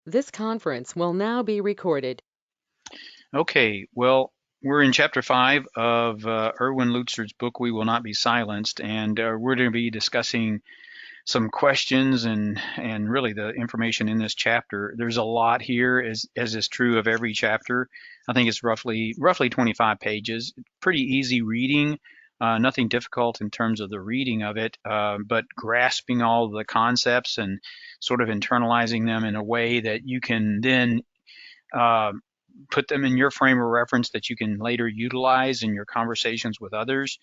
This conference will now be recorded. Okay, well, we're in chapter 5 of Erwin Lutzer's book, We Will Not Be Silenced, and we're going to be discussing some questions and really the information in this chapter. There's a lot here, as is true of every chapter. I think it's roughly 25 pages. Pretty easy reading, nothing difficult in terms of the reading of it, but grasping all the concepts and sort of internalizing them in a way that you can then uh, put them in your frame of reference that you can later utilize in your conversations with others,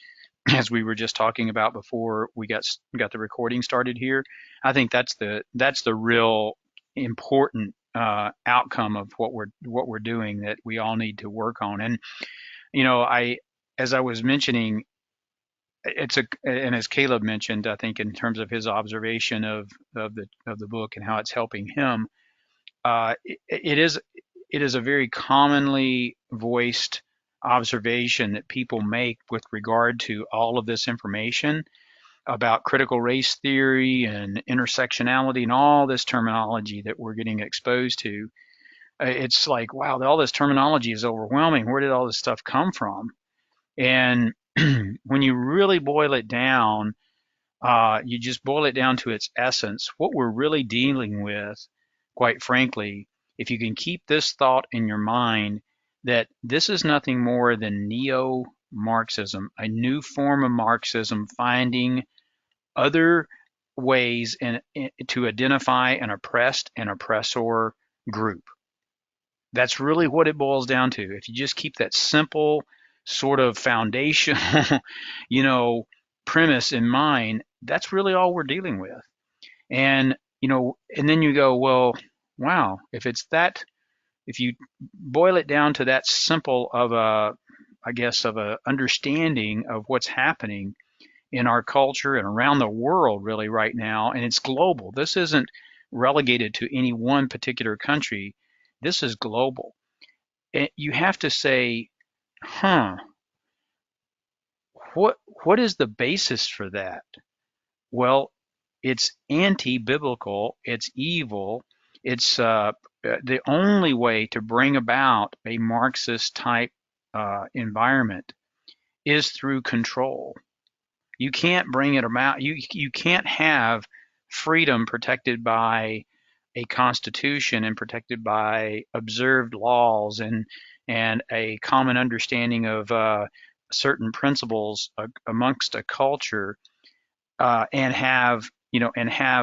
as we were just talking about before we got the recording started here. I think that's the real important outcome of what we're doing that we all need to work on. And I as I was mentioning, and as Caleb mentioned, I think in terms of his observation of the book and how it's helping him, it is a very commonly voiced observation that people make with regard to all of this information about critical race theory and intersectionality and all this terminology that we're getting exposed to. It's like, wow, all this terminology is overwhelming. Where did all this stuff come from? And when you really boil it down, you just boil it down to its essence. What we're really dealing with, quite frankly, if you can keep this thought in your mind, that this is nothing more than neo-Marxism, a new form of Marxism, finding other ways to identify an oppressed and oppressor group. That's really what it boils down to. If you just keep that simple sort of foundational, you know, premise in mind, that's really all we're dealing with. And, and then you go, well, wow, if you boil it down to that simple of I guess, of a understanding of what's happening in our culture and around the world really right now, and it's global. This isn't relegated to any one particular country. This is global. And you have to say, huh, what is the basis for that? Well, it's anti-biblical, it's evil, it's the only way to bring about a Marxist type environment is through control. You can't bring it about. You can't have freedom protected by a constitution and protected by observed laws and a common understanding of certain principles amongst a culture, and have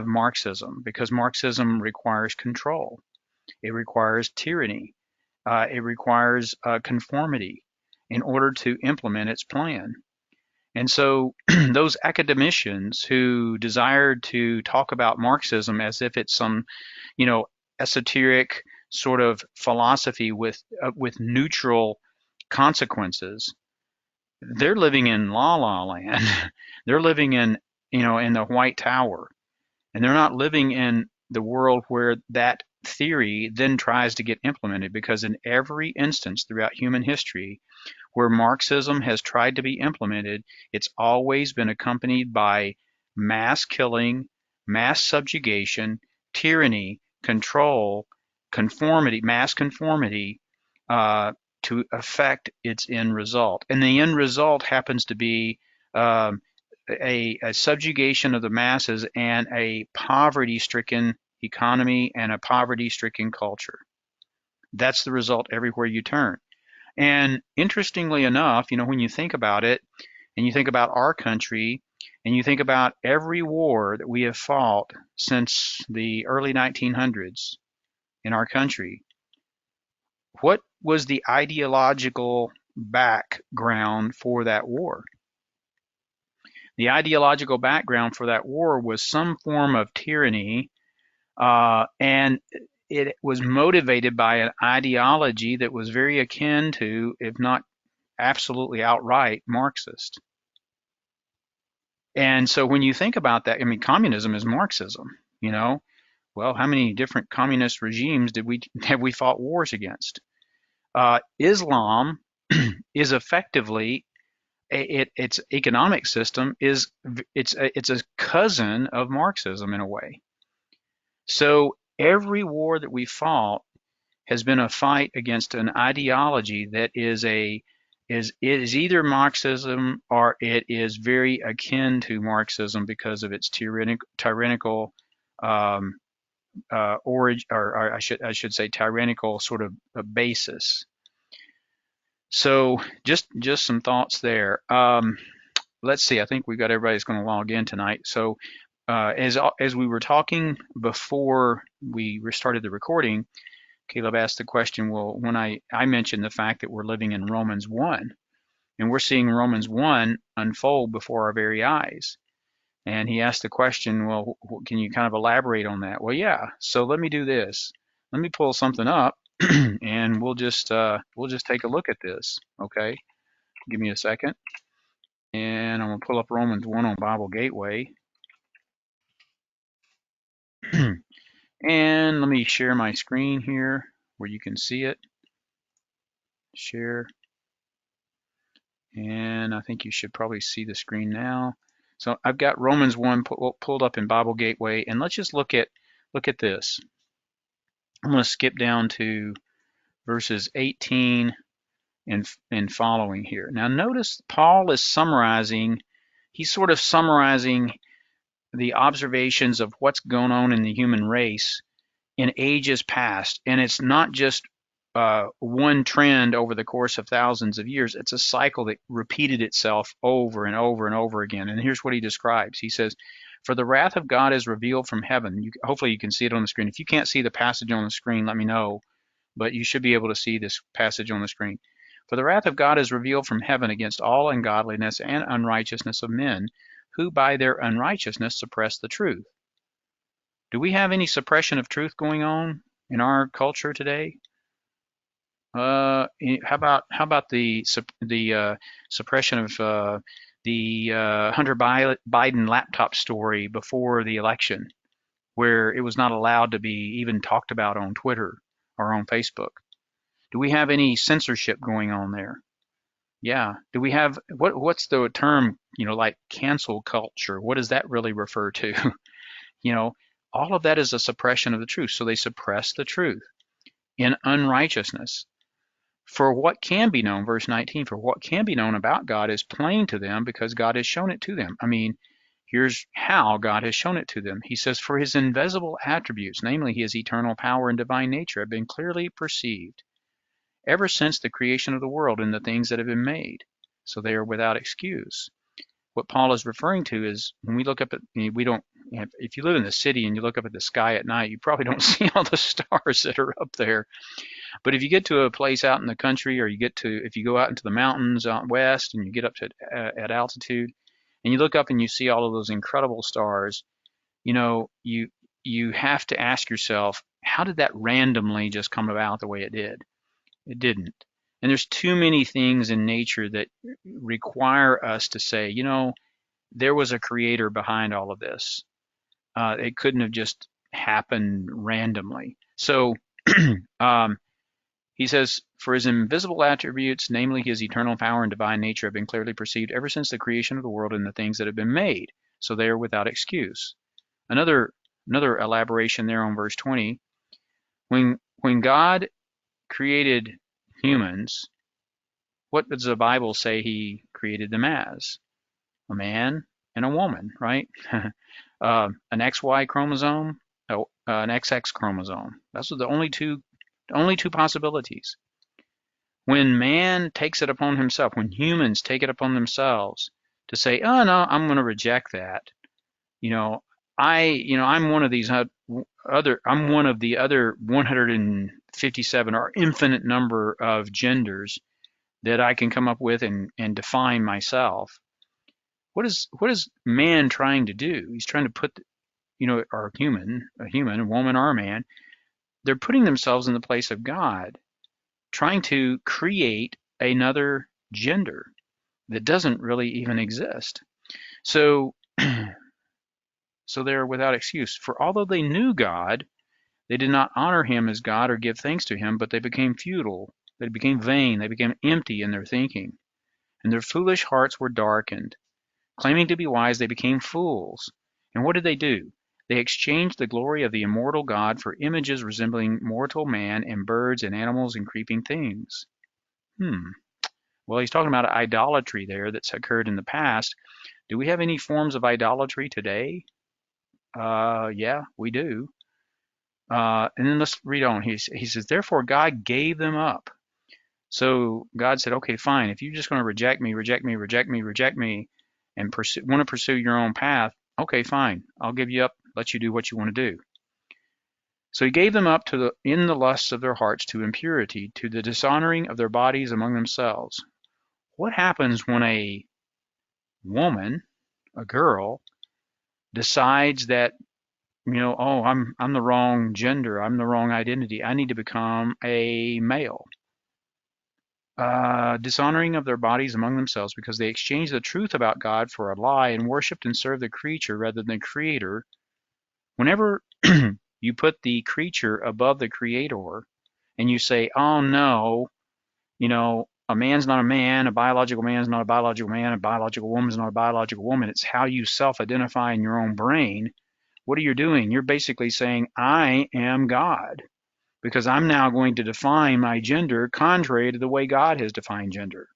Marxism, because Marxism requires control. It requires tyranny. It requires conformity in order to implement its plan. And so those academicians who desired to talk about Marxism as if it's some, esoteric sort of philosophy with neutral consequences, they're living in la la land. They're living in the White Tower, and they're not living in the world where that theory then tries to get implemented, because in every instance throughout human history where Marxism has tried to be implemented, it's always been accompanied by mass killing, mass subjugation, tyranny, control, conformity, mass conformity, uh, to affect its end result. And the end result happens to be um, a subjugation of the masses and a poverty stricken economy and a poverty stricken culture. That's the result everywhere you turn. And interestingly enough, when you think about it, and you think about our country, and you think about every war that we have fought since the early 1900s in our country, what was the ideological background for that war? The ideological background for that war was some form of tyranny, and it was motivated by an ideology that was very akin to, if not absolutely outright, Marxist. And so when you think about that, I mean, communism is Marxism, you know. Well, how many different communist regimes did we have we fought wars against? Islam is effectively its economic system it's a cousin of Marxism in a way. So Every war that we fought has been a fight against an ideology that is either Marxism or it is very akin to Marxism because of its tyrannical um, origin, or I should say tyrannical sort of a basis. So just some thoughts there. Let's see. I think we got everybody's going to log in tonight. So as we were talking before we started the recording, Caleb asked the question, well, when I mentioned the fact that we're living in Romans 1, and we're seeing Romans 1 unfold before our very eyes. And he asked the question, well, can you kind of elaborate on that? Well, yeah. So let me do this. Let me pull something up, and we'll just take a look at this. Okay, give me a second, and I'm gonna pull up Romans 1 on Bible Gateway, and let me share my screen here where you can see it. Share. And I think you should probably see the screen now. So I've got Romans 1 pulled up in Bible Gateway, and let's just look at this. I'm going to skip down to verses 18 and following here. Now notice Paul is summarizing, he's sort of summarizing the observations of what's going on in the human race in ages past, and it's not just one trend over the course of thousands of years. It's a cycle that repeated itself over and over and over again. And here's what he describes. He says, for the wrath of God is revealed from heaven. Hopefully you can see it on the screen. If you can't see the passage on the screen, let me know, but you should be able to see this passage on the screen. For the wrath of God is revealed from heaven against all ungodliness and unrighteousness of men, who by their unrighteousness suppress the truth. Do we have any suppression of truth going on in our culture today? How about the suppression of the Hunter Biden laptop story before the election, where it was not allowed to be even talked about on Twitter or on Facebook? Do we have any censorship going on there? Yeah. Do we have what's the term, like cancel culture? What does that really refer to? All of that is a suppression of the truth. So they suppress the truth in unrighteousness. For what can be known, verse 19, for what can be known about God is plain to them because God has shown it to them. I mean, here's how God has shown it to them. He says, for his invisible attributes, namely his eternal power and divine nature, have been clearly perceived ever since the creation of the world and the things that have been made. So they are without excuse. What Paul is referring to is when we look up at, if you live in the city and you look up at the sky at night, you probably don't see all the stars that are up there. But if you get to a place out in the country, or if you go out into the mountains out west and you get up to at altitude, and you look up and you see all of those incredible stars, you have to ask yourself, how did that randomly just come about the way it did? It didn't. And there's too many things in nature that require us to say, there was a creator behind all of this. It couldn't have just happened randomly. So he says, for his invisible attributes, namely his eternal power and divine nature, have been clearly perceived ever since the creation of the world and the things that have been made. So they are without excuse. Another elaboration there on verse 20. When God created humans, what does the Bible say he created them as? A man and a woman, right? An XY chromosome, an XX chromosome. Those are the only two possibilities. When man takes it upon himself, when humans take it upon themselves to say, oh no, I'm going to reject that. I'm one of these I'm one of the other 157 or infinite number of genders that I can come up with and define myself. What is man trying to do? He's trying to put, a human, a woman, or a man. They're putting themselves in the place of God, trying to create another gender that doesn't really even exist. So they're without excuse. For although they knew God, they did not honor him as God or give thanks to him, but they became futile. They became vain. They became empty in their thinking. And their foolish hearts were darkened. Claiming to be wise, they became fools. And what did they do? They exchanged the glory of the immortal God for images resembling mortal man and birds and animals and creeping things. Well, he's talking about idolatry there that's occurred in the past. Do we have any forms of idolatry today? Yeah, we do. And then let's read on. He says, therefore God gave them up. So God said, okay, fine. If you're just going to reject me, and want to pursue your own path, okay, fine. I'll give you up, let you do what you want to do. So he gave them up in the lusts of their hearts to impurity, to the dishonoring of their bodies among themselves. What happens when a woman, a girl, decides that, oh, I'm the wrong gender, I'm the wrong identity, I need to become a male? Dishonoring of their bodies among themselves, because they exchanged the truth about God for a lie and worshipped and served the creature rather than the Creator. Whenever you put the creature above the Creator and you say, oh no, a man's not a man, a biological man is not a biological man, a biological woman is not a biological woman, it's how you self-identify in your own brain. What are you doing? You're basically saying, I am God, because I'm now going to define my gender contrary to the way God has defined gender.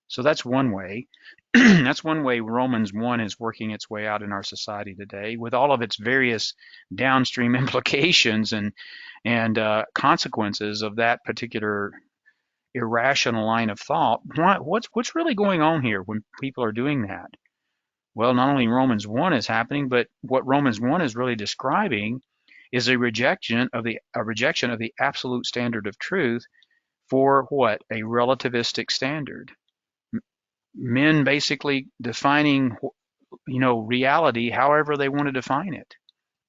So that's one way. That's one way Romans 1 is working its way out in our society today, with all of its various downstream implications and consequences of that particular irrational line of thought. What's really going on here when people are doing that? Well, not only Romans 1 is happening, but what Romans 1 is really describing is a rejection of the absolute standard of truth for what? A relativistic standard. Men basically defining, reality however they want to define it,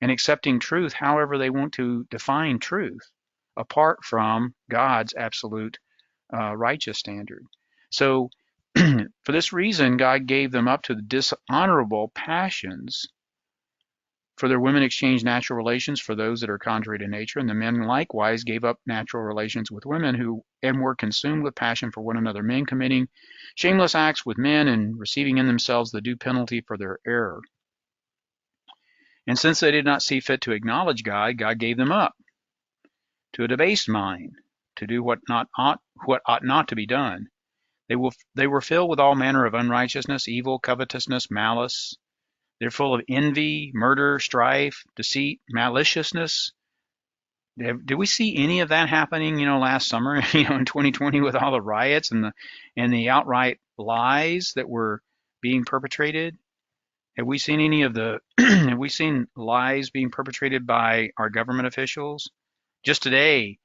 and accepting truth however they want to define truth, apart from God's absolute righteous standard. So for this reason, God gave them up to the dishonorable passions. For their women exchanged natural relations for those that are contrary to nature, and the men likewise gave up natural relations with women and were consumed with passion for one another, men committing shameless acts with men and receiving in themselves the due penalty for their error. And since they did not see fit to acknowledge God, God gave them up to a debased mind to do what ought not to be done. They were filled with all manner of unrighteousness, evil, covetousness, malice. They're full of envy, murder, strife, deceit, maliciousness. Did we see any of that happening, last summer, in 2020 with all the riots and the outright lies that were being perpetrated? Have we seen any of the have we seen lies being perpetrated by our government officials? Just today,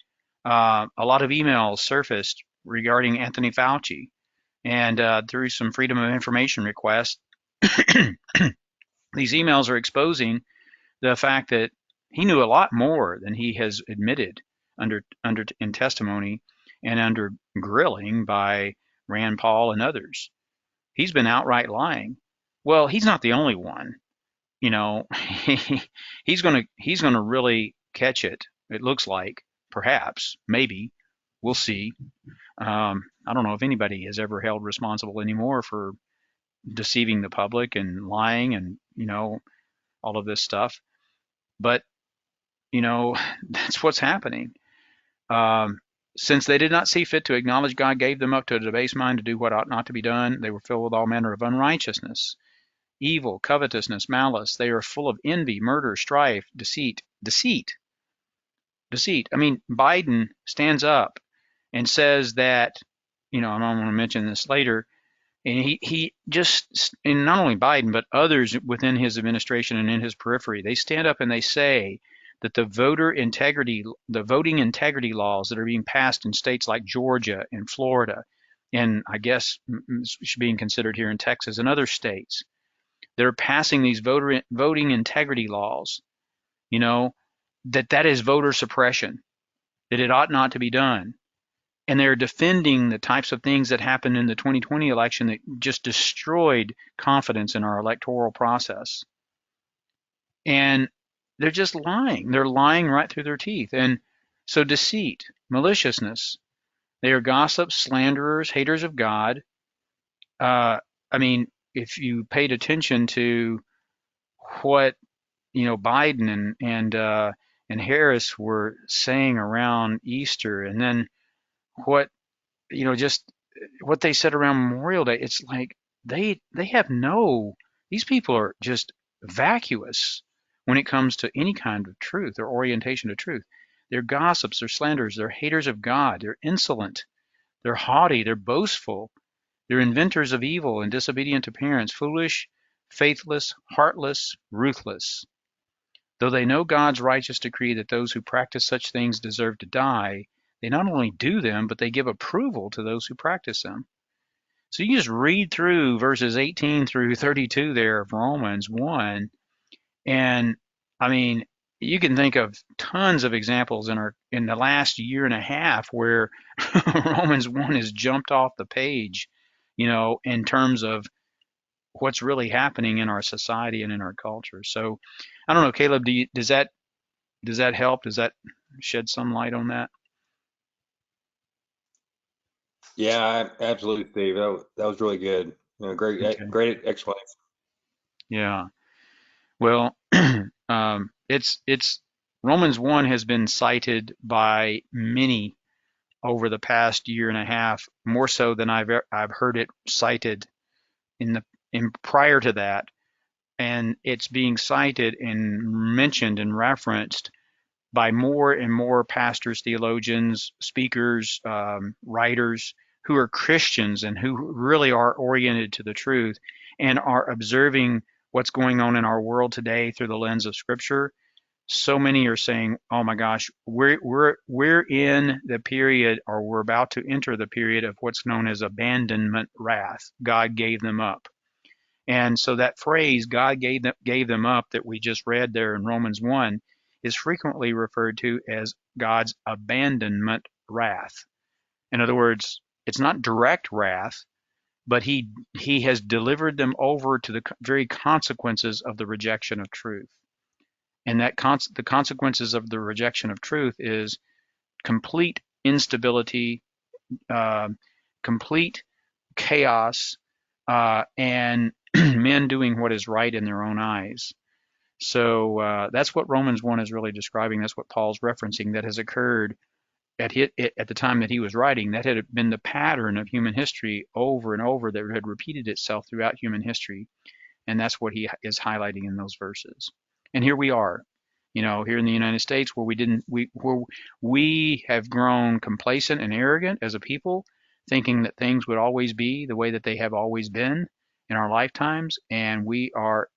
a lot of emails surfaced regarding Anthony Fauci, and through some Freedom of Information requests, these emails are exposing the fact that he knew a lot more than he has admitted in testimony and under grilling by Rand Paul and others. He's been outright lying. Well, he's not the only one. He's gonna really catch it. It looks like, perhaps, maybe, we'll see. I don't know if anybody is ever held responsible anymore for deceiving the public and lying and all of this stuff, but that's what's happening. Since they did not see fit to acknowledge God gave them up to a debased mind to do what ought not to be done, they were filled with all manner of unrighteousness, evil, covetousness, malice. They are full of envy, murder, strife, deceit. I mean, Biden stands up and says that, and I'm going to mention this later, and he just, and not only Biden, but others within his administration and in his periphery, they stand up and they say that the voting integrity laws that are being passed in states like Georgia and Florida, and I guess being considered here in Texas and other states, they're passing these voting integrity laws, that is voter suppression, that it ought not to be done. And they're defending the types of things that happened in the 2020 election that just destroyed confidence in our electoral process. And they're just lying. They're lying right through their teeth. And so deceit, maliciousness, they are gossips, slanderers, haters of God. I mean, if you paid attention to what Biden and Harris were saying around Easter, and then what just what they said around Memorial Day. It's like they have no. These people are just vacuous when it comes to any kind of truth or orientation to truth. They're gossips, they're slanderers, they're haters of God, they're insolent, they're haughty, they're boastful, they're inventors of evil and disobedient to parents, foolish, faithless, heartless, ruthless. Though they know God's righteous decree that those who practice such things deserve to die, they not only do them, but they give approval to those who practice them. So you just read through verses 18 through 32 there of Romans 1, and I mean, you can think of tons of examples in the last year and a half where Romans 1 has jumped off the page, in terms of what's really happening in our society and in our culture. So I don't know, Caleb, does that help? Does that shed some light on that? Yeah, absolutely, Steve. That was really good. Okay. Great explanation. Yeah. Well, it's Romans 1 has been cited by many over the past year and a half, more so than I've heard it cited in prior to that, and it's being cited and mentioned and referenced by more and more pastors, theologians, speakers, writers who are Christians and who really are oriented to the truth and are observing what's going on in our world today through the lens of Scripture. So many are saying, "Oh my gosh, we're in the period, or we're about to enter the period of what's known as abandonment wrath. God gave them up." And so that phrase, God gave them up, that we just read there in Romans 1, is frequently referred to as God's abandonment wrath. In other words, it's not direct wrath, but he has delivered them over to the very consequences of the rejection of truth. And the consequences of the rejection of truth is complete instability, uh, complete chaos, and men doing what is right in their own eyes. So that's what Romans 1 is really describing. That's what Paul's referencing that has occurred at the time that he was writing. That had been the pattern of human history over and over, that had repeated itself throughout human history. And that's what he is highlighting in those verses. And here we are, here in the United States, where we have grown complacent and arrogant as a people, thinking that things would always be the way that they have always been in our lifetimes, and we are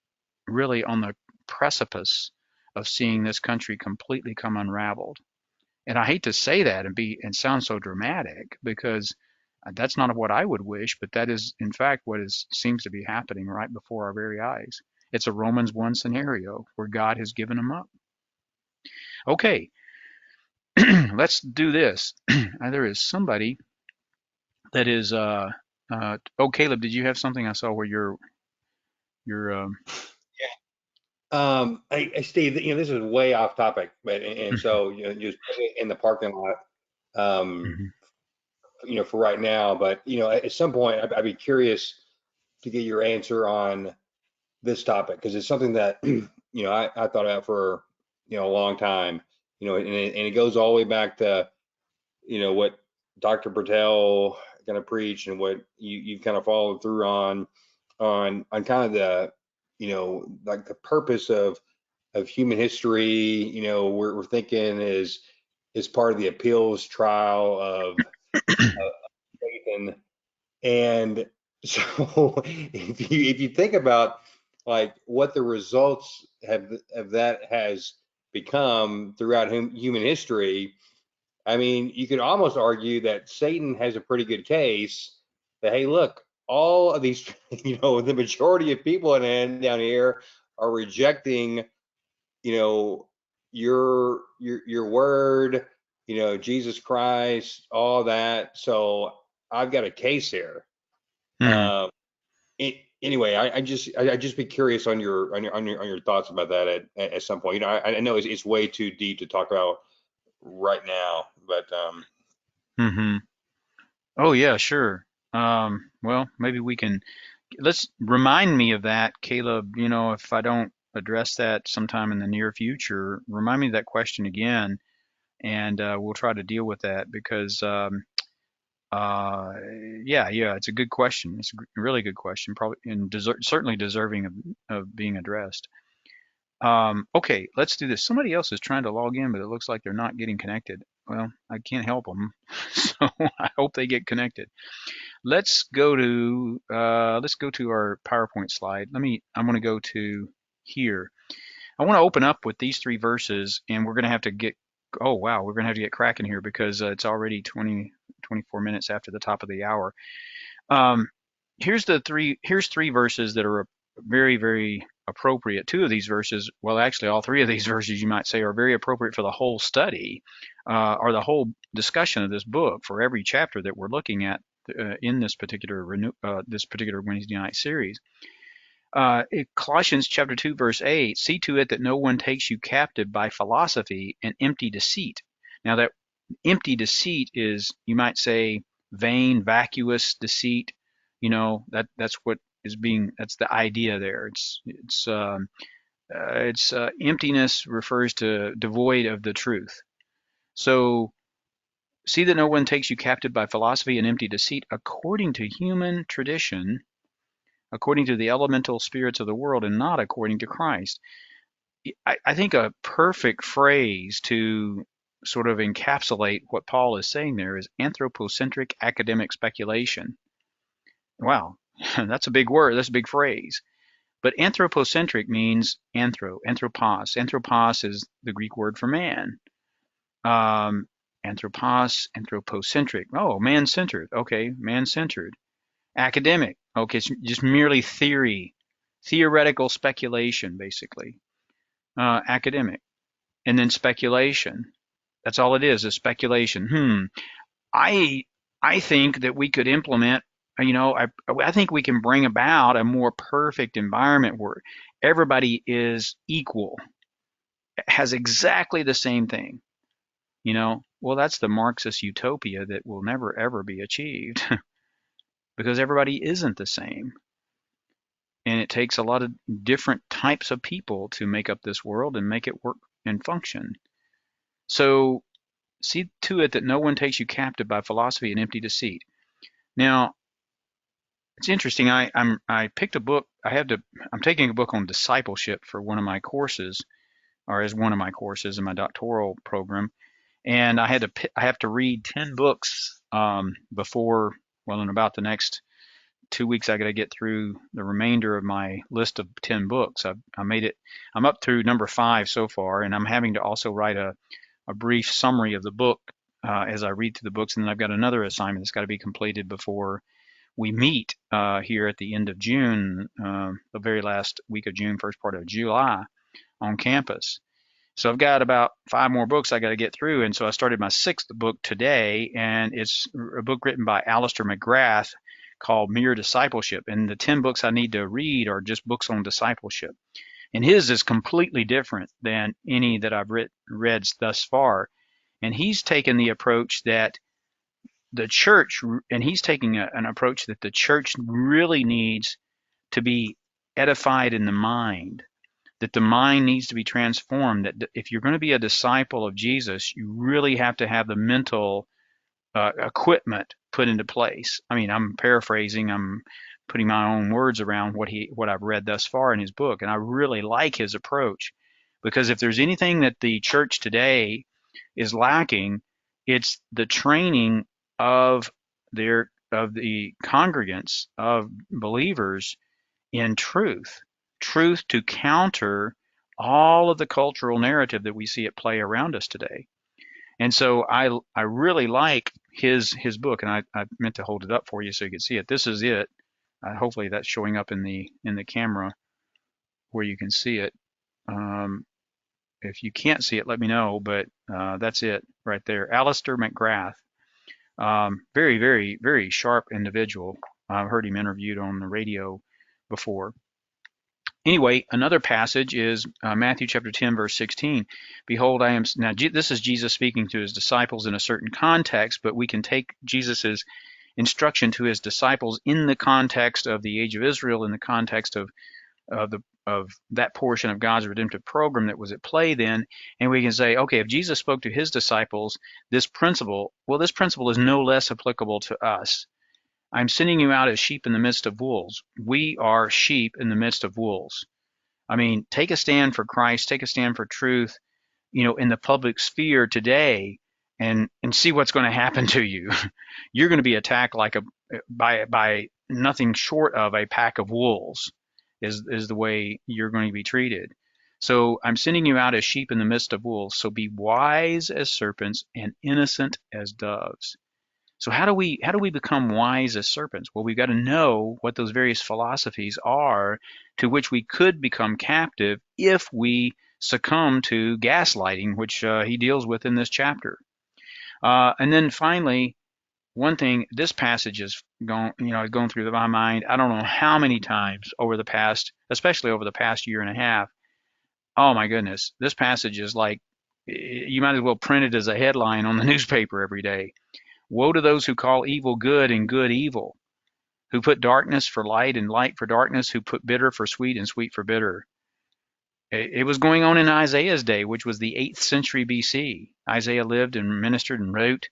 really on the precipice of seeing this country completely come unraveled. And I hate to say that and sound so dramatic, because that's not what I would wish, but that is in fact what seems to be happening right before our very eyes. It's a Romans 1 scenario where God has given them up. Okay, let's do this. There is somebody that is oh, Caleb, did you have something? I saw where you're Steve, this is way off topic, but and so just put it in the parking lot, um, Mhm. for right now. But at some point, I'd be curious to get your answer on this topic because it's something that I thought about for a long time. And it goes all the way back to what Dr. Bertel kind of preached and what you've kind of followed through on kind of the like the purpose of human history. We're thinking is part of the appeals trial of Satan. And so if you think about like what the results of that has become throughout human history, I mean, you could almost argue that Satan has a pretty good case that, hey, look, all of these, the majority of people down here are rejecting, you know, your word, Jesus Christ, all that. So I've got a case here. Mhm. Um, anyway, I just be curious on your thoughts about that at some point. I know it's way too deep to talk about right now, but Mhm. Oh yeah, sure. Well, maybe let's remind me of that, Caleb. If I don't address that sometime in the near future, remind me of that question again, and we'll try to deal with that because uh, yeah, it's a good question. It's a really good question, probably and certainly deserving of being addressed. Okay, let's do this. Somebody else is trying to log in, but it looks like they're not getting connected. Well, I can't help them, so I hope they get connected. Let's go to our PowerPoint slide. I'm going to go to here. I want to open up with these three verses, and we're going to have to get. Oh wow, we're going to have to get cracking here because it's already 24 minutes after the top of the hour. Here's three verses that are very, very appropriate. Two of these verses, well, actually, all three of these verses, you might say, are very appropriate for the whole study or the whole discussion of this book for every chapter that we're looking at in this particular Wednesday night series. Colossians chapter 2, verse 8, see to it that no one takes you captive by philosophy and empty deceit. Now, that empty deceit is, you might say, vain, vacuous deceit. That's what is being. That's the idea there. It's emptiness refers to devoid of the truth. So see that no one takes you captive by philosophy and empty deceit, according to human tradition, according to the elemental spirits of the world, and not according to Christ. I think a perfect phrase to sort of encapsulate what Paul is saying there is anthropocentric academic speculation. Wow, that's a big word. That's a big phrase. But anthropocentric means anthropos. Anthropos is the Greek word for man. Anthropos, anthropocentric. Oh, man-centered. Okay, man-centered. Academic. Okay, it's just merely theoretical speculation, basically. Academic. And then speculation. That's all it is speculation. I think that we could implement, I think we can bring about a more perfect environment where everybody is equal, has exactly the same thing. Well, that's the Marxist utopia that will never, ever be achieved because everybody isn't the same. And it takes a lot of different types of people to make up this world and make it work and function. So see to it that no one takes you captive by philosophy and empty deceit. Now, it's interesting. I picked a book. I'm taking a book on discipleship for one of my courses, or as one of my courses in my doctoral program. And I have to read 10 books before, well, in about the next 2 weeks, I got to get through the remainder of my list of 10 books. I'm up through number 5 so far, and I'm having to also write a brief summary of the book as I read through the books. And then I've got another assignment that's got to be completed before we meet here at the end of June, the very last week of June, first part of July on campus. So I've got about 5 more books I got to get through. And so I started my 6th book today, and it's a book written by Alister McGrath called Mere Discipleship. And the 10 books I need to read are just books on discipleship. And his is completely different than any that I've read thus far. And he's taken the approach that the church, and he's taking an approach that the church really needs to be edified in the mind, that the mind needs to be transformed, that if you're going to be a disciple of Jesus, you really have to have the mental equipment put into place. I mean, I'm paraphrasing, I'm putting my own words around what I've read thus far in his book, and I really like his approach, because if there's anything that the church today is lacking, it's the training of the congregants, of believers, in truth to counter all of the cultural narrative that we see at play around us today. And so I really like his book, and I meant to hold it up for you so you can see it. This is it. Hopefully that's showing up in the camera where you can see it. If you can't see it, let me know, but that's it right there. Alister McGrath. Very, very, very sharp individual. I've heard him interviewed on the radio before. Anyway, another passage is Matthew chapter 10, verse 16. Behold, this is Jesus speaking to his disciples in a certain context, but we can take Jesus's instruction to his disciples in the context of the age of Israel, in the context of the of that portion of God's redemptive program that was at play then, and we can say, okay, if Jesus spoke to his disciples this principle, well, this principle is no less applicable to us. I'm sending you out as sheep in the midst of wolves. We are sheep in the midst of wolves. I mean, take a stand for Christ, take a stand for truth, in the public sphere today, and see what's going to happen to you. You're going to be attacked by nothing short of a pack of wolves is the way you're going to be treated. So I'm sending you out as sheep in the midst of wolves. So be wise as serpents and innocent as doves. So how do we become wise as serpents? Well, we've got to know what those various philosophies are to which we could become captive if we succumb to gaslighting, which he deals with in this chapter. And then finally, one thing, this passage has gone through my mind. I don't know how many times especially over the past year and a half. Oh my goodness, this passage is like, you might as well print it as a headline on the newspaper every day. Woe to those who call evil good and good evil, who put darkness for light and light for darkness, who put bitter for sweet and sweet for bitter. It was going on in Isaiah's day, which was the 8th century BC. Isaiah lived and ministered and wrote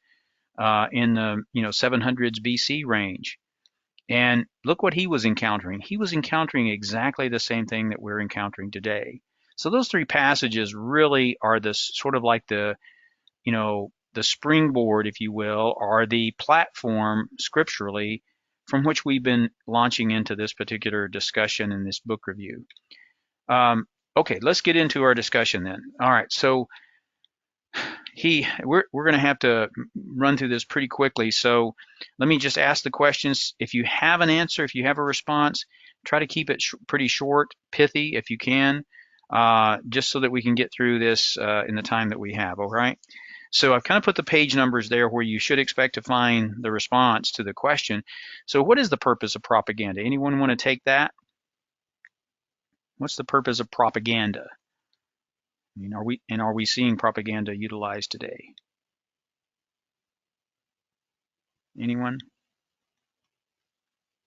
in the 700s BC range. And look what he was encountering. He was encountering exactly the same thing that we're encountering today. So those three passages really are this sort of like the springboard, if you will, or the platform scripturally from which we've been launching into this particular discussion in this book review. Okay, let's get into our discussion then. All right, so we're going to have to run through this pretty quickly. So let me just ask the questions. If you have an answer, if you have a response, try to keep it pretty short, pithy if you can, just so that we can get through this in the time that we have, all right? So I've kind of put the page numbers there where you should expect to find the response to the question. So what is the purpose of propaganda? Anyone want to take that? What's the purpose of propaganda? I mean, are we seeing propaganda utilized today? Anyone?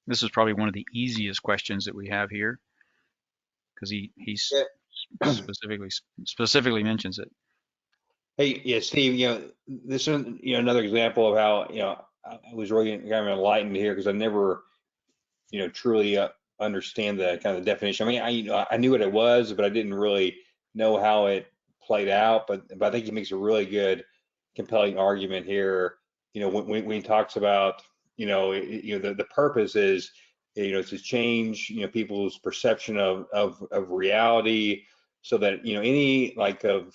This is probably one of the easiest questions that we have here because he specifically mentions it. Hey, yeah, Steve, this is, another example of how, I was really kind of enlightened here because I never, truly understand the kind of definition. I mean, I knew what it was, but I didn't really know how it played out. But I think he makes a really good, compelling argument here. When he talks about, the purpose is, to change, people's perception of reality, so that any like of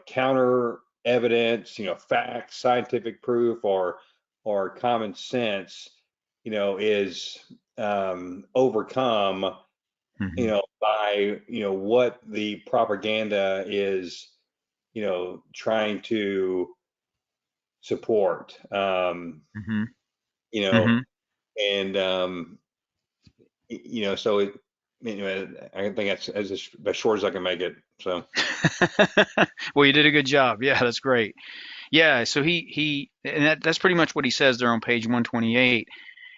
counter evidence, facts, scientific proof, or common sense, is overcome, by what the propaganda is, trying to support, and so I think that's as short as I can make it. So. Well, you did a good job. Yeah, that's great. Yeah, so and that's pretty much what he says there on page 128.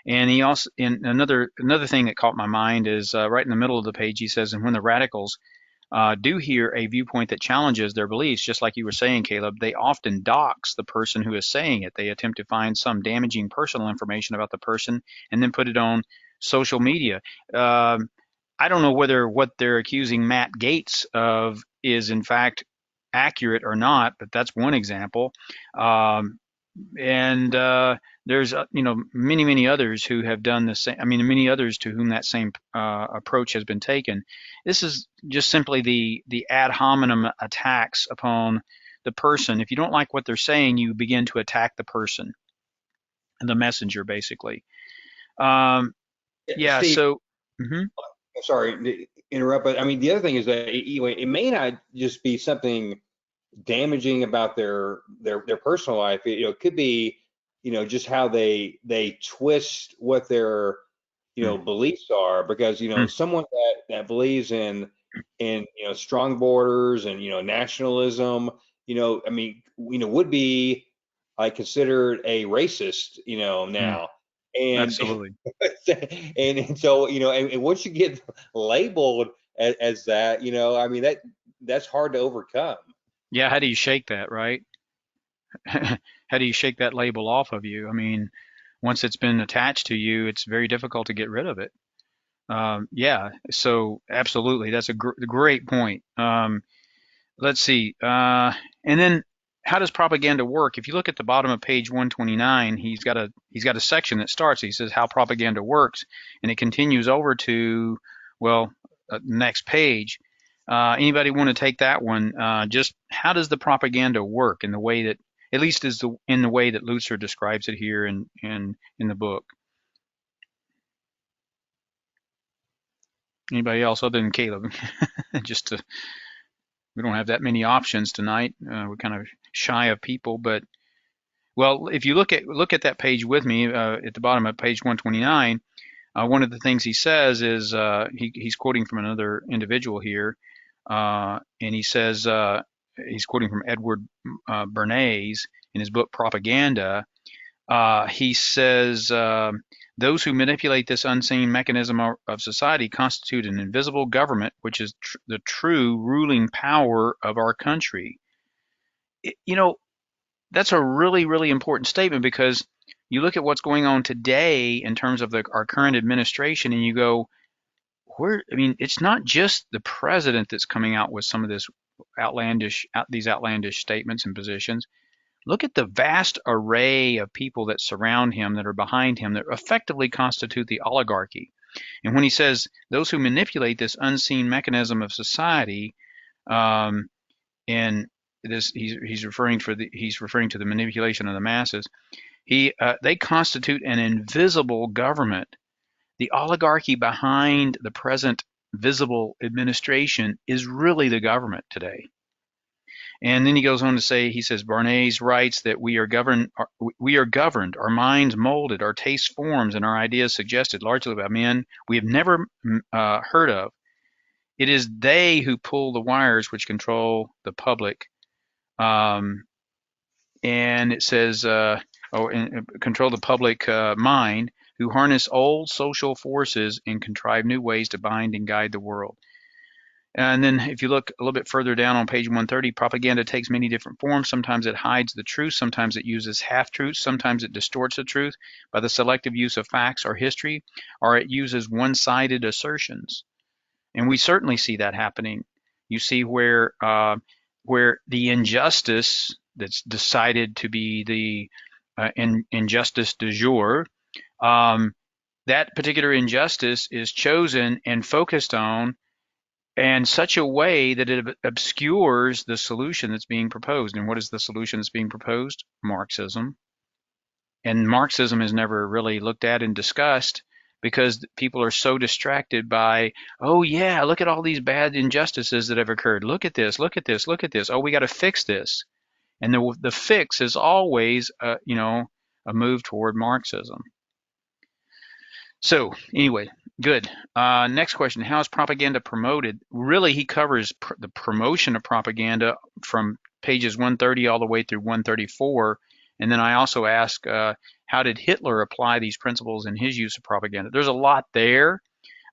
And he also, and another thing that caught my mind is right in the middle of the page, he says, and when the radicals do hear a viewpoint that challenges their beliefs, just like you were saying, Caleb, they often dox the person who is saying it. They attempt to find some damaging personal information about the person and then put it on social media. I don't know whether what they're accusing Matt Gaetz of is in fact accurate or not, but that's one example. And there's many others who have done the same. I mean, many others to whom that same approach has been taken. This is just simply the ad hominem attacks upon the person. If you don't like what they're saying, you begin to attack the person, the messenger, basically. Yeah. Steve, So. Sorry to interrupt, but I mean, the other thing is that it may not just be something damaging about their personal life. It could be, just how they twist what their, beliefs are, because, someone that believes in, strong borders and, nationalism, I mean, would be like considered a racist, now. And Absolutely. and so, and once you get labeled as that, I mean, that's hard to overcome. Yeah, how do you shake that, right? How do you shake that label off of you? I mean, once it's been attached to you, it's very difficult to get rid of it. Yeah, so absolutely, that's a great point. Let's see. And then how does propaganda work? If you look at the bottom of page 129, he's got a section that starts. He says how propaganda works, and it continues over to, well, next page. Anybody want to take that one? Just how does the propaganda work in the way that, at least is in the way that Lutzer describes it here in the book? Anybody else other than Caleb? Just to, we don't have that many options tonight. We're kind of shy of people, but well, if you look at that page with me at the bottom of page 129, one of the things he says is he's quoting from another individual here, and he says he's quoting from Edward Bernays in his book Propaganda. He says those who manipulate this unseen mechanism of society constitute an invisible government, which is the true ruling power of our country. You know, that's a really, really important statement because you look at what's going on today in terms of our current administration, and you go, I mean, it's not just the president that's coming out with some of these outlandish statements and positions. Look at the vast array of people that surround him, that are behind him, that effectively constitute the oligarchy. And when he says those who manipulate this unseen mechanism of society, and this he's referring to the manipulation of the masses. They constitute an invisible government. The oligarchy behind the present visible administration is really the government today. And then he goes on to say, he says, Bernays writes that we are governed, our minds molded, our tastes formed, and our ideas suggested largely by men we have never heard of. It is they who pull the wires which control the public. And it says, control the public mind, who harness old social forces and contrive new ways to bind and guide the world. And then if you look a little bit further down on page 130, propaganda takes many different forms. Sometimes it hides the truth. Sometimes it uses half-truths. Sometimes it distorts the truth by the selective use of facts or history, or it uses one-sided assertions. And we certainly see that happening. You see where the injustice that's decided to be the injustice du jour, that particular injustice is chosen and focused on in such a way that it obscures the solution that's being proposed. And what is the solution that's being proposed? Marxism. And Marxism is never really looked at and discussed because people are so distracted by, oh yeah, look at all these bad injustices that have occurred. Look at this, look at this, look at this. Oh, we got to fix this. And the fix is always, a move toward Marxism. So anyway, good. Next question, how is propaganda promoted? Really, he covers the promotion of propaganda from pages 130 all the way through 134. And then I also ask, how did Hitler apply these principles in his use of propaganda? There's a lot there.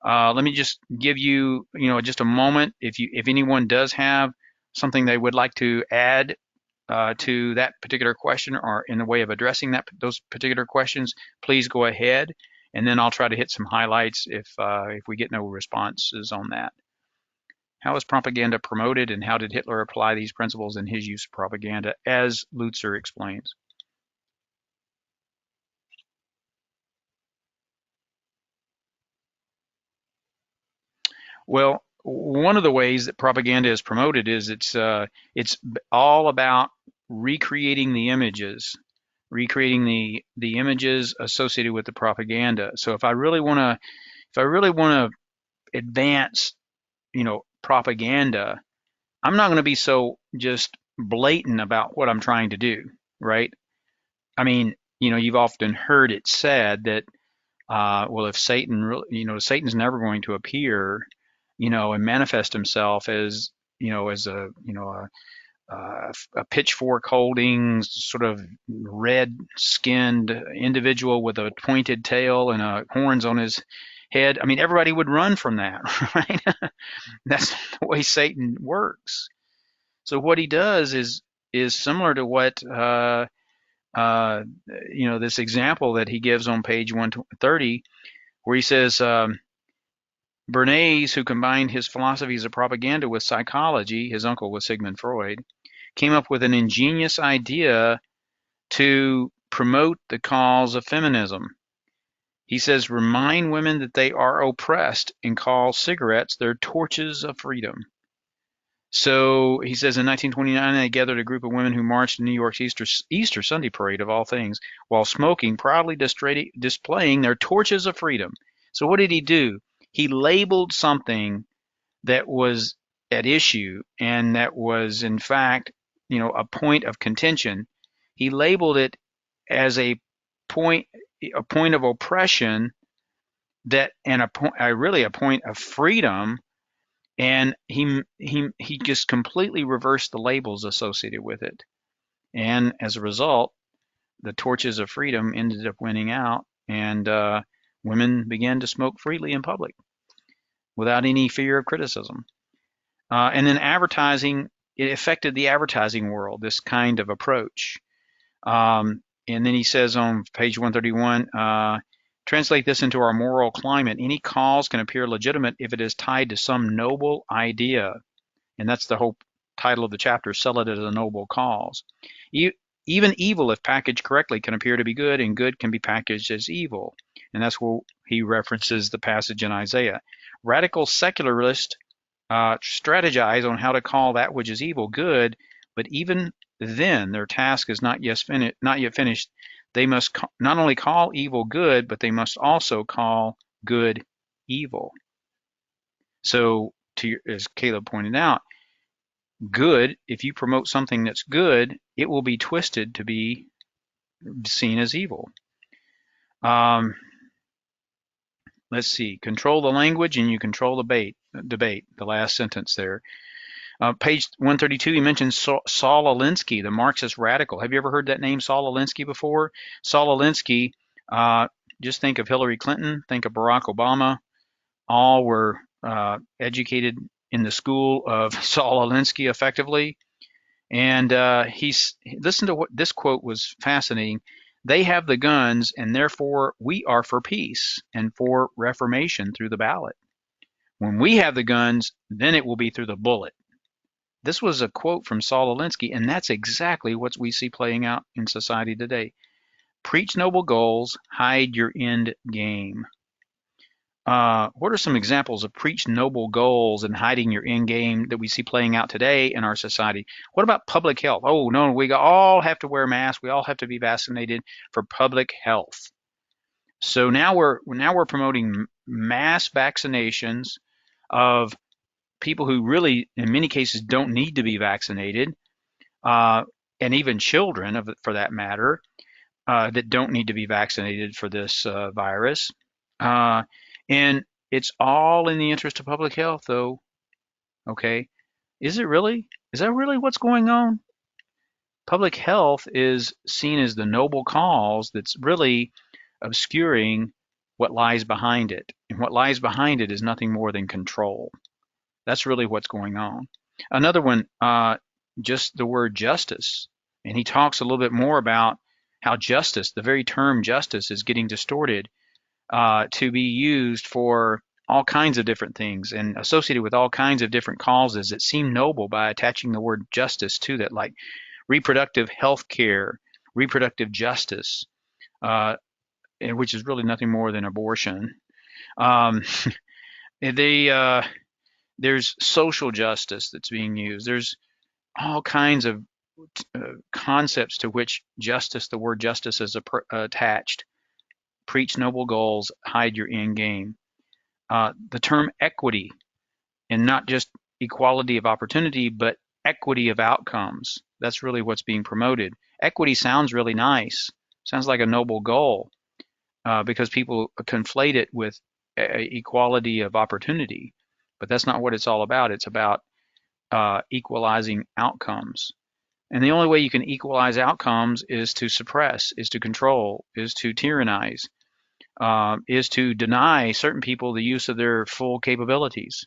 Let me just give you, just a moment. If anyone does have something they would like to add to that particular question, or in the way of addressing those particular questions, please go ahead, and then I'll try to hit some highlights if we get no responses on that. How is propaganda promoted, and how did Hitler apply these principles in his use of propaganda, as Lutzer explains? Well, one of the ways that propaganda is promoted is it's all about recreating the images, associated with the propaganda. So if I really want to advance, propaganda, I'm not going to be so just blatant about what I'm trying to do, right? I mean, you've often heard it said that, well, if Satan really, Satan's never going to appear, and manifest himself as, as a pitchfork holding, sort of red-skinned individual with a pointed tail and horns on his head. I mean, everybody would run from that, right? That's the way Satan works. So what he does is similar to what this example that he gives on page 130, where he says Bernays, who combined his philosophies of propaganda with psychology, his uncle was Sigmund Freud, came up with an ingenious idea to promote the cause of feminism. He says, remind women that they are oppressed and call cigarettes their torches of freedom. So he says in 1929, they gathered a group of women who marched in New York's Easter Sunday parade, of all things, while smoking, proudly displaying their torches of freedom. So what did he do? He labeled something that was at issue and that was, in fact, a point of contention. He labeled it as a point of oppression, and really a point of freedom. And he just completely reversed the labels associated with it. And as a result, the torches of freedom ended up winning out, and women began to smoke freely in public without any fear of criticism. And then advertising, it affected the advertising world, this kind of approach. And then he says on page 131, translate this into our moral climate. Any cause can appear legitimate if it is tied to some noble idea. And that's the whole title of the chapter, Sell It as a Noble Cause. Even evil, if packaged correctly, can appear to be good, and good can be packaged as evil. And that's where he references the passage in Isaiah. Radical secularists strategize on how to call that which is evil good, but even then their task is not yet finished. They must not only call evil good, but they must also call good evil. So, as Caleb pointed out, good, if you promote something that's good, it will be twisted to be seen as evil. Let's see, control the language and you control the debate, the last sentence there. Page 132, he mentions Saul Alinsky, the Marxist radical. Have you ever heard that name, Saul Alinsky, before? Saul Alinsky, just think of Hillary Clinton, think of Barack Obama. All were educated in the school of Saul Alinsky, effectively. And listen to what this quote was fascinating. They have the guns, and therefore we are for peace and for reformation through the ballot. When we have the guns, then it will be through the bullet. This was a quote from Saul Alinsky, and that's exactly what we see playing out in society today. Preach noble goals, hide your end game. What are some examples of preach noble goals and hiding your end game that we see playing out today in our society? What about public health? Oh, no, we all have to wear masks. We all have to be vaccinated for public health. So now we're promoting mass vaccinations of people who really, in many cases, don't need to be vaccinated, and even children, for that matter, that don't need to be vaccinated for this virus. And it's all in the interest of public health, though. Okay, is it really? Is that really what's going on? Public health is seen as the noble cause that's really obscuring what lies behind it. And what lies behind it is nothing more than control. That's really what's going on. Another one, just the word justice. And he talks a little bit more about how justice, the very term justice, is getting distorted to be used for all kinds of different things and associated with all kinds of different causes that seem noble by attaching the word justice to that, like reproductive health care, reproductive justice, which is really nothing more than abortion. There's social justice that's being used. There's all kinds of concepts to which justice, the word justice, is attached. Preach noble goals, hide your end game. The term equity, and not just equality of opportunity, but equity of outcomes. That's really what's being promoted. Equity sounds really nice. Sounds like a noble goal because people conflate it with equality of opportunity. But that's not what it's all about. It's about equalizing outcomes. And the only way you can equalize outcomes is to suppress, is to control, is to tyrannize, is to deny certain people the use of their full capabilities,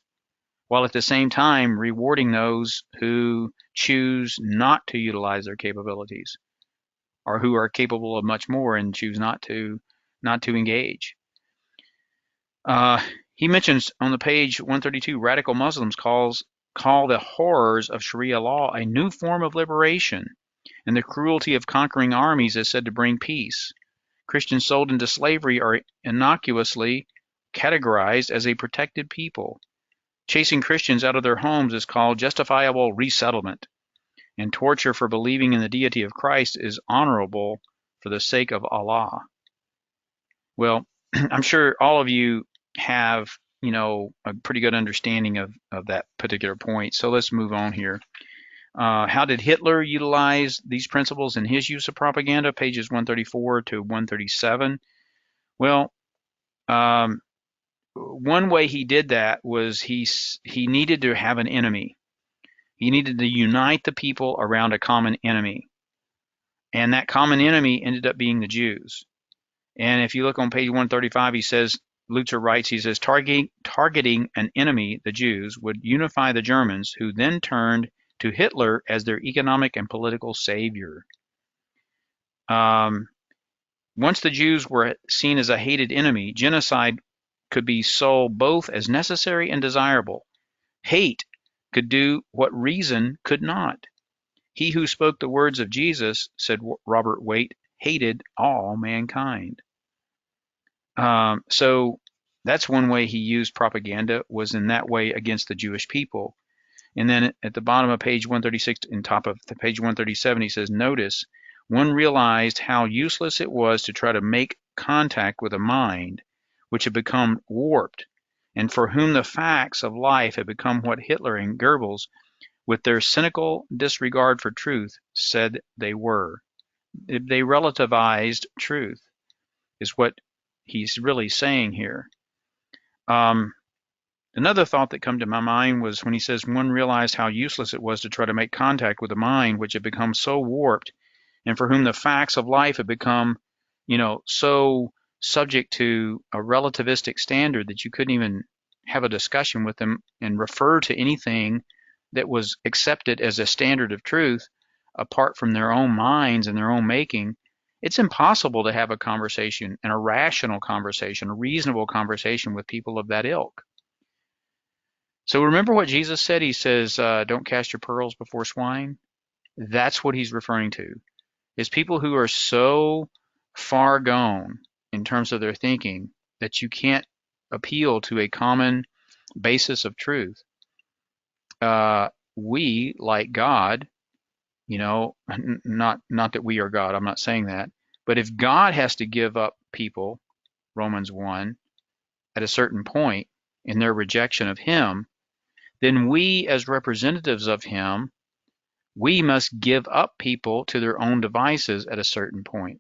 while at the same time rewarding those who choose not to utilize their capabilities, or who are capable of much more and choose not to engage. He mentions on the page 132, radical Muslims call the horrors of Sharia law a new form of liberation, and the cruelty of conquering armies is said to bring peace. Christians sold into slavery are innocuously categorized as a protected people. Chasing Christians out of their homes is called justifiable resettlement, and torture for believing in the deity of Christ is honorable for the sake of Allah. Well, I'm sure all of you have, a pretty good understanding of that particular point. So let's move on here. How did Hitler utilize these principles in his use of propaganda? Pages 134 to 137. Well, one way he did that was he needed to have an enemy. He needed to unite the people around a common enemy. And that common enemy ended up being the Jews. And if you look on page 135, he says, Lutzer writes, he says, targeting an enemy, the Jews, would unify the Germans, who then turned to Hitler as their economic and political savior. Once the Jews were seen as a hated enemy, genocide could be sold both as necessary and desirable. Hate could do what reason could not. He who spoke the words of Jesus, said Robert Waite, hated all mankind. So that's one way he used propaganda, was in that way against the Jewish people. And then at the bottom of page 136 and top of the page 137, he says, notice, one realized how useless it was to try to make contact with a mind which had become warped, and for whom the facts of life had become what Hitler and Goebbels, with their cynical disregard for truth, said they were. They relativized truth, is what he's really saying here. Another thought that came to my mind was when he says one realized how useless it was to try to make contact with a mind which had become so warped, and for whom the facts of life had become, so subject to a relativistic standard that you couldn't even have a discussion with them and refer to anything that was accepted as a standard of truth apart from their own minds and their own making. It's impossible to have a conversation, and a rational conversation, a reasonable conversation with people of that ilk. So remember what Jesus said? He says, don't cast your pearls before swine. That's what he's referring to, is people who are so far gone in terms of their thinking that you can't appeal to a common basis of truth. We, like God, not that we are God, I'm not saying that, but if God has to give up people, Romans 1, at a certain point in their rejection of him, then we as representatives of him, we must give up people to their own devices at a certain point.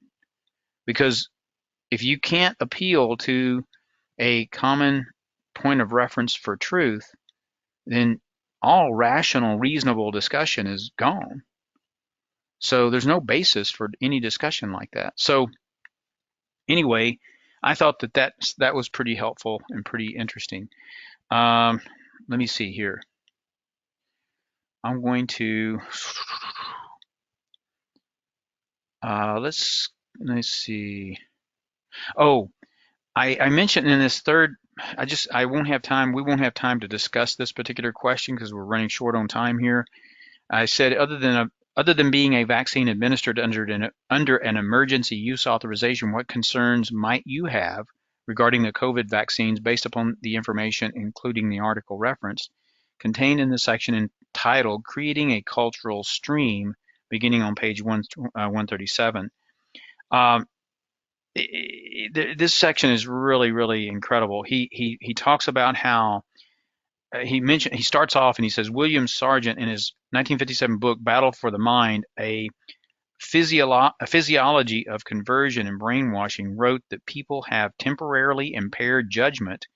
Because if you can't appeal to a common point of reference for truth, then all rational, reasonable discussion is gone. So there's no basis for any discussion like that. So anyway, I thought that was pretty helpful and pretty interesting. Let me see here. I'm going to let's see. Oh, I mentioned in this third, I won't have time. We won't have time to discuss this particular question because we're running short on time here. I said other than being a vaccine administered under an emergency use authorization, what concerns might you have regarding the COVID vaccines based upon the information, including the article referenced, contained in the section entitled Creating a Cultural Stream, beginning on page 137. This section is really, really incredible. He talks about how he starts off and he says, William Sargent in his 1957 book, Battle for the Mind, a physiology of conversion and brainwashing, wrote that people have temporarily impaired judgment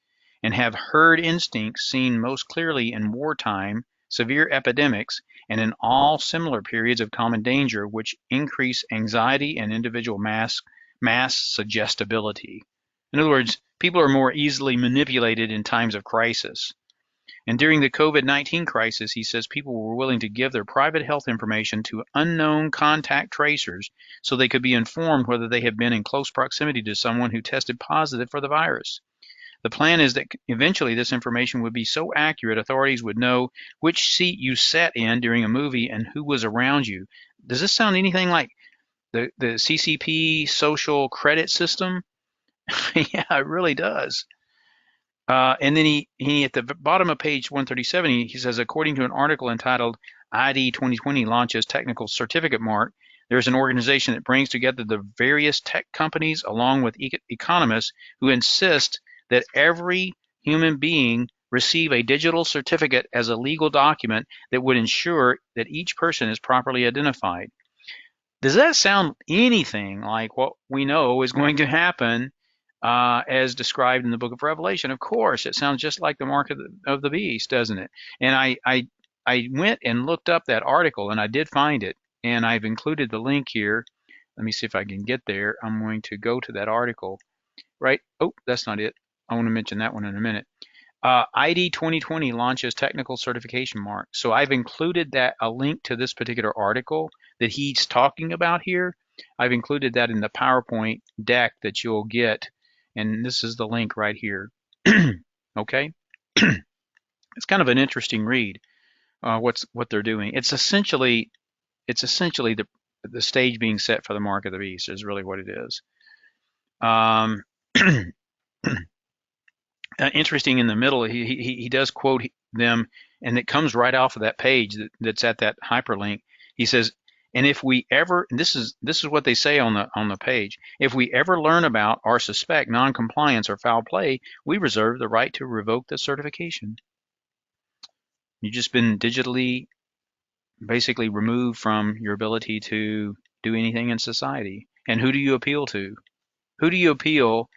and have herd instincts seen most clearly in wartime severe epidemics, and in all similar periods of common danger, which increase anxiety and individual mass suggestibility. In other words, people are more easily manipulated in times of crisis. And during the COVID-19 crisis, he says people were willing to give their private health information to unknown contact tracers so they could be informed whether they had been in close proximity to someone who tested positive for the virus. The plan is that eventually this information would be so accurate authorities would know which seat you sat in during a movie and who was around you. Does this sound anything like the CCP social credit system? Yeah, it really does. And then he at the bottom of page 137, he says, according to an article entitled ID 2020 launches technical certificate mark, there's an organization that brings together the various tech companies along with economists who insist that every human being receive a digital certificate as a legal document that would ensure that each person is properly identified. Does that sound anything like what we know is going to happen as described in the book of Revelation? Of course, it sounds just like the mark of the beast, doesn't it? And I went and looked up that article, and I did find it, and I've included the link here. Let me see if I can get there. I'm going to go to that article, right? Oh, that's not it. I want to mention that one in a minute. ID 2020 launches technical certification mark. So I've included a link to this particular article that he's talking about here. I've included that in the PowerPoint deck that you'll get, and this is the link right here. Okay, it's kind of an interesting read. What they're doing. It's essentially the stage being set for the mark of the beast is really what it is. Interesting in the middle, he does quote them, and it comes right off of that page that's at that hyperlink. He says, and if we ever, and this is what they say on the page, if we ever learn about or suspect non-compliance or foul play, we reserve the right to revoke the certification. You've just been digitally basically removed from your ability to do anything in society. And who do you appeal to? Who do you appeal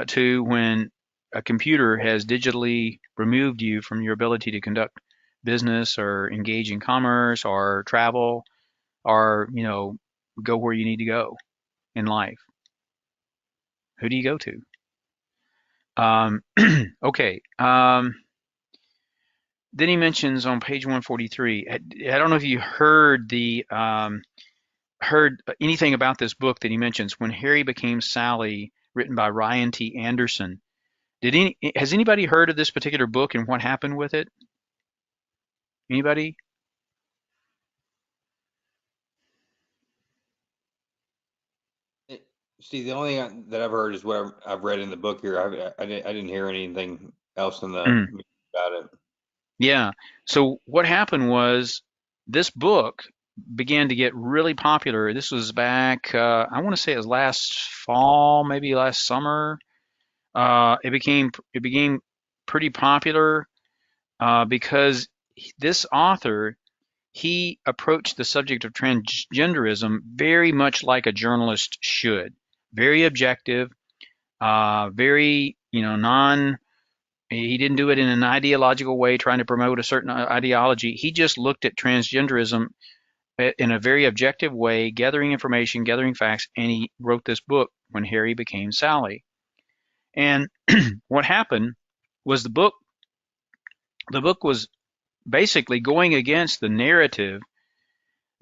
to when a computer has digitally removed you from your ability to conduct business or engage in commerce or travel or, go where you need to go in life? Who do you go to? Okay. Then he mentions on page 143, I don't know if you heard heard anything about this book that he mentions, When Harry Became Sally, written by Ryan T. Anderson. Has anybody heard of this particular book and what happened with it? Anybody? See, the only thing that I've heard is what I've read in the book here. I didn't hear anything else in the about it. Yeah. So what happened was this book began to get really popular. This was back, I want to say it was last fall, maybe last summer. It became pretty popular because this author, he approached the subject of transgenderism very much like a journalist should. Very objective, very, he didn't do it in an ideological way trying to promote a certain ideology. He just looked at transgenderism in a very objective way, gathering information, gathering facts, and he wrote this book, When Harry Became Sally. And what happened was the book was basically going against the narrative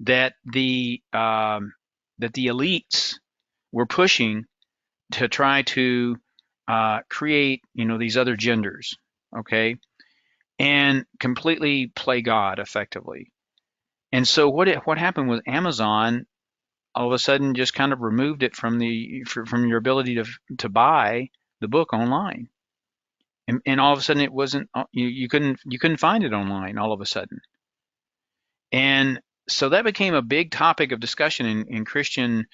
that the elites were pushing to try to create, these other genders, okay, and completely play God effectively. And so what happened was Amazon all of a sudden just kind of removed it from your ability to buy the book online, and all of a sudden it wasn't, you couldn't find it online all of a sudden. And so that became a big topic of discussion in Christian,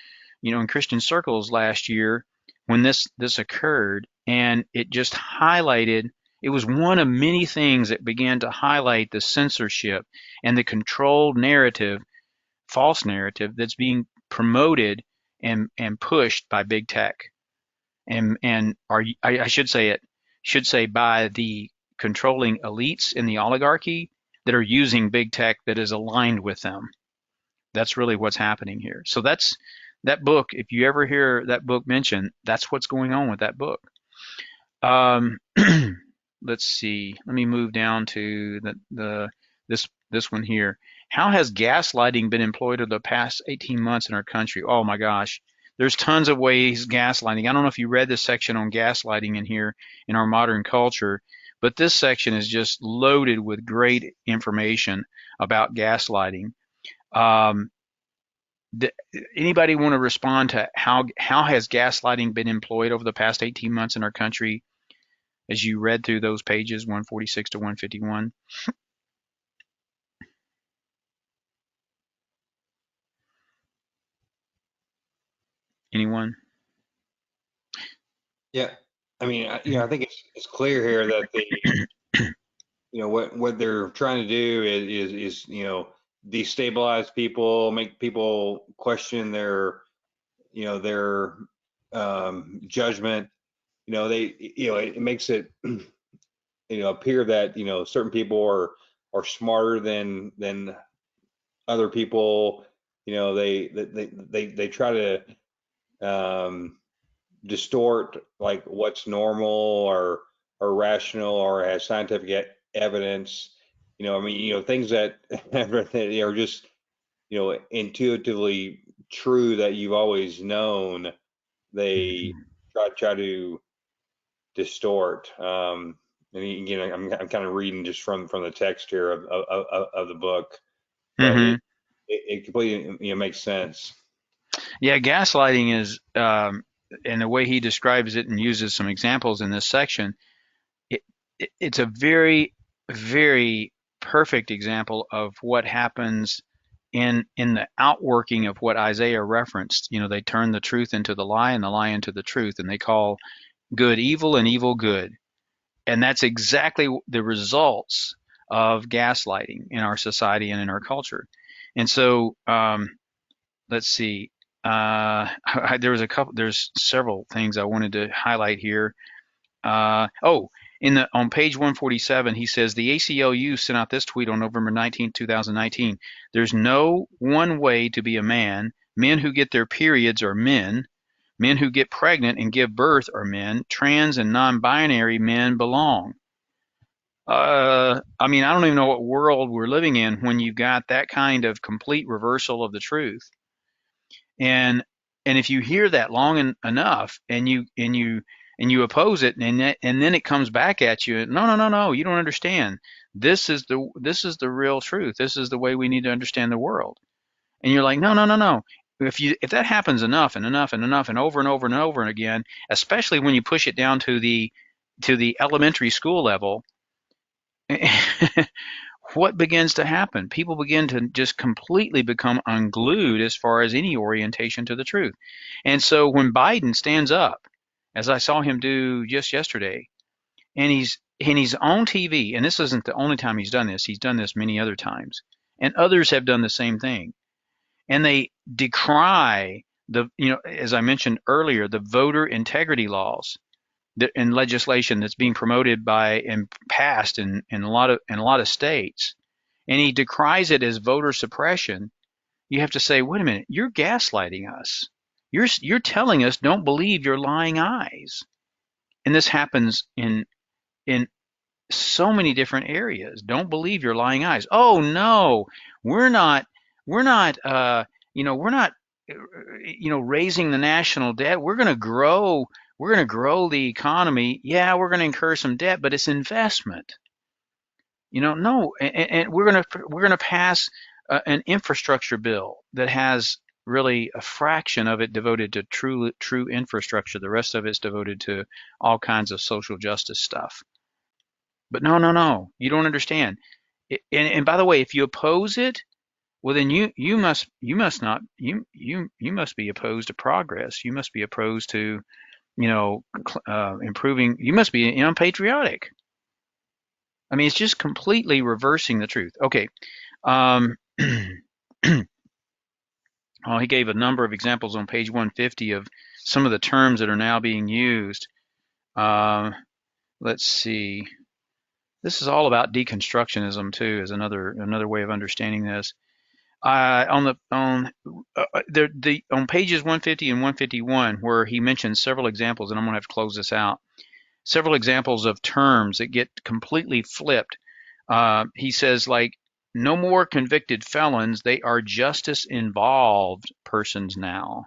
in Christian circles last year when this occurred, and it just highlighted. It was one of many things that began to highlight the censorship and the controlled narrative, false narrative that's being promoted and pushed by big tech, and I should say by the controlling elites in the oligarchy, that are using big tech that is aligned with them. That's really what's happening here. So that's that book. If you ever hear that book mentioned, that's what's going on with that book. Let's see. Let me move down to this one here. How has gaslighting been employed over the past 18 months in our country? Oh my gosh. There's tons of ways gaslighting. I don't know if you read this section on gaslighting in here in our modern culture, but this section is just loaded with great information about gaslighting. Anybody want to respond to how has gaslighting been employed over the past 18 months in our country as you read through those pages 146 to 151? Anyone? Yeah, I mean, I think it's clear here that what they're trying to do is destabilize people, make people question their judgment. It makes it appear that certain people are smarter than other people. They try to distort like what's normal or rational or has scientific evidence. Things that are just intuitively true that you've always known. They try to distort. And again, I'm kind of reading just from the text here of the book, but Mm-hmm. it completely makes sense. Yeah, gaslighting is, and the way he describes it and uses some examples in this section, it's a very, very perfect example of what happens in the outworking of what Isaiah referenced. They turn the truth into the lie and the lie into the truth, and they call good evil and evil good. And that's exactly the results of gaslighting in our society and in our culture. And so, let's see. There's several things I wanted to highlight here. On page 147, he says the ACLU sent out this tweet on November 19, 2019. There's no one way to be a man. Men who get their periods are men. Men who get pregnant and give birth are men. Trans and non-binary men belong. I mean, I don't even know what world we're living in when you've got that kind of complete reversal of the truth. And if you hear that long enough and you oppose it and then it comes back at you, no, you don't understand. This is the real truth. This is the way we need to understand the world. And you're like, no. If that happens enough and enough and enough and over and over and over again, especially when you push it down to the elementary school level, what begins to happen? People begin to just completely become unglued as far as any orientation to the truth. And so when Biden stands up, as I saw him do just yesterday, and he's on TV, and this isn't the only time he's done this many other times, and others have done the same thing, and they decry as I mentioned earlier, the voter integrity laws and legislation that's being promoted by and passed in a lot of states, and he decries it as voter suppression. You have to say, wait a minute, you're gaslighting us. You're telling us don't believe your lying eyes. And this happens in so many different areas. Don't believe your lying eyes. Oh no, we're not raising the national debt. We're going to grow the economy. Yeah, we're going to incur some debt, but it's investment. No, and we're going to pass an infrastructure bill that has really a fraction of it devoted to true infrastructure. The rest of it's devoted to all kinds of social justice stuff. But no, you don't understand. And by the way, if you oppose it, well then you must be opposed to progress. You must be opposed to improving. You must be unpatriotic. I mean, it's just completely reversing the truth. Okay. He gave a number of examples on page 150 of some of the terms that are now being used. Let's see. This is all about deconstructionism too, is another way of understanding this. On pages 150 and 151, where he mentions several examples, and I'm going to have to close this out. Several examples of terms that get completely flipped. He says, like, no more convicted felons; they are justice-involved persons now.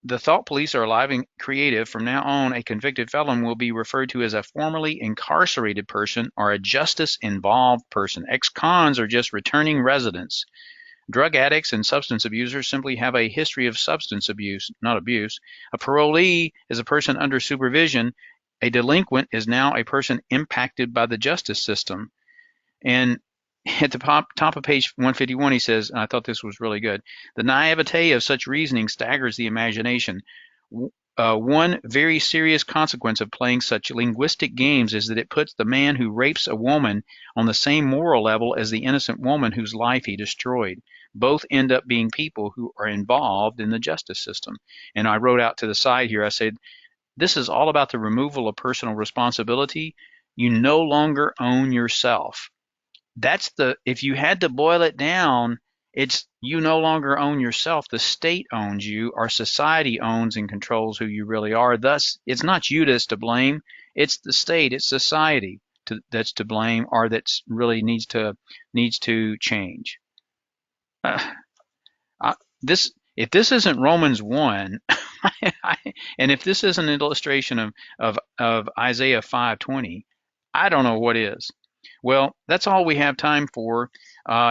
The thought police are alive and creative. From now on, a convicted felon will be referred to as a formerly incarcerated person or a justice-involved person. Ex-cons are just returning residents. Drug addicts and substance abusers simply have a history of substance abuse, not abuse. A parolee is a person under supervision. A delinquent is now a person impacted by the justice system. And at the top of page 151, he says, and I thought this was really good, the naivete of such reasoning staggers the imagination. One very serious consequence of playing such linguistic games is that it puts the man who rapes a woman on the same moral level as the innocent woman whose life he destroyed. Both end up being people who are involved in the justice system. And I wrote out to the side here, I said, this is all about the removal of personal responsibility. You no longer own yourself. If you had to boil it down, it's you no longer own yourself. The state owns you. Our society owns and controls who you really are. Thus, it's not you that's to blame. It's the state. It's society that's to blame, or that's really needs to change. If this isn't Romans 1, and if this isn't an illustration of Isaiah 5:20, I don't know what is. Well, that's all we have time for.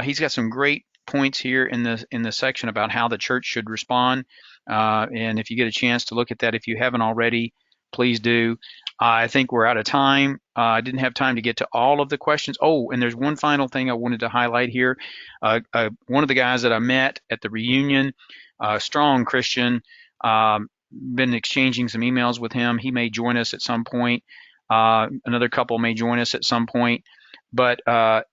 He's got some great points here in the section about how the church should respond. And if you get a chance to look at that, if you haven't already, please do. I think we're out of time. I didn't have time to get to all of the questions. Oh, and there's one final thing I wanted to highlight here. One of the guys that I met at the reunion, strong Christian, been exchanging some emails with him. He may join us at some point. Another couple may join us at some point. But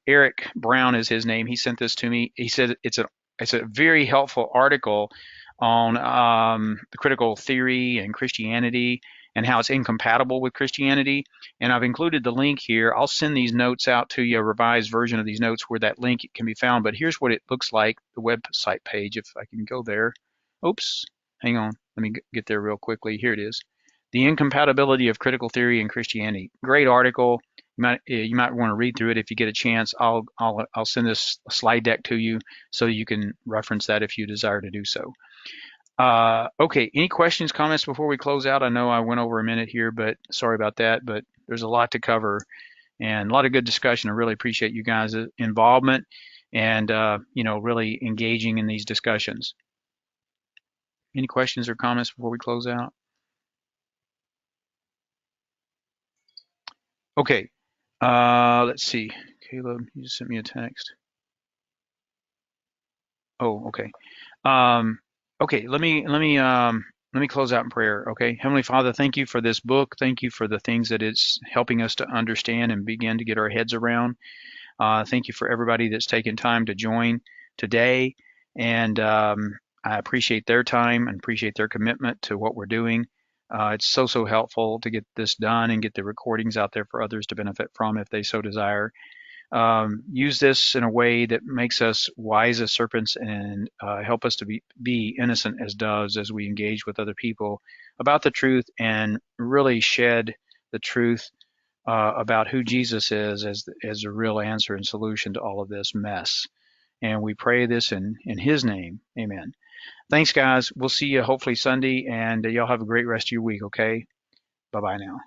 Eric Brown is his name. He sent this to me. He said it's a very helpful article on the critical theory and Christianity and how it's incompatible with Christianity. And I've included the link here. I'll send these notes out to you, a revised version of these notes where that link can be found. But here's what it looks like, the website page, if I can go there. Oops, hang on. Let me get there real quickly. Here it is. The Incompatibility of Critical Theory and Christianity. Great article. You might want to read through it if you get a chance. I'll send this slide deck to you so you can reference that if you desire to do so. Okay, any questions, comments before we close out? I know I went over a minute here, but sorry about that. But there's a lot to cover and a lot of good discussion. I really appreciate you guys' involvement and really engaging in these discussions. Any questions or comments before we close out? Okay. Let's see. Caleb, you just sent me a text. Oh, okay. Okay, let me close out in prayer. Okay, Heavenly Father, thank you for this book. Thank you for the things that it's helping us to understand and begin to get our heads around. Thank you for everybody that's taken time to join today, and I appreciate their time and appreciate their commitment to what we're doing. It's so helpful to get this done and get the recordings out there for others to benefit from if they so desire. Use this in a way that makes us wise as serpents and help us to be innocent as doves as we engage with other people about the truth and really shed the truth about who Jesus is as a real answer and solution to all of this mess. And we pray this in his name. Amen. Thanks, guys. We'll see you hopefully Sunday, and y'all have a great rest of your week, okay? Bye-bye now.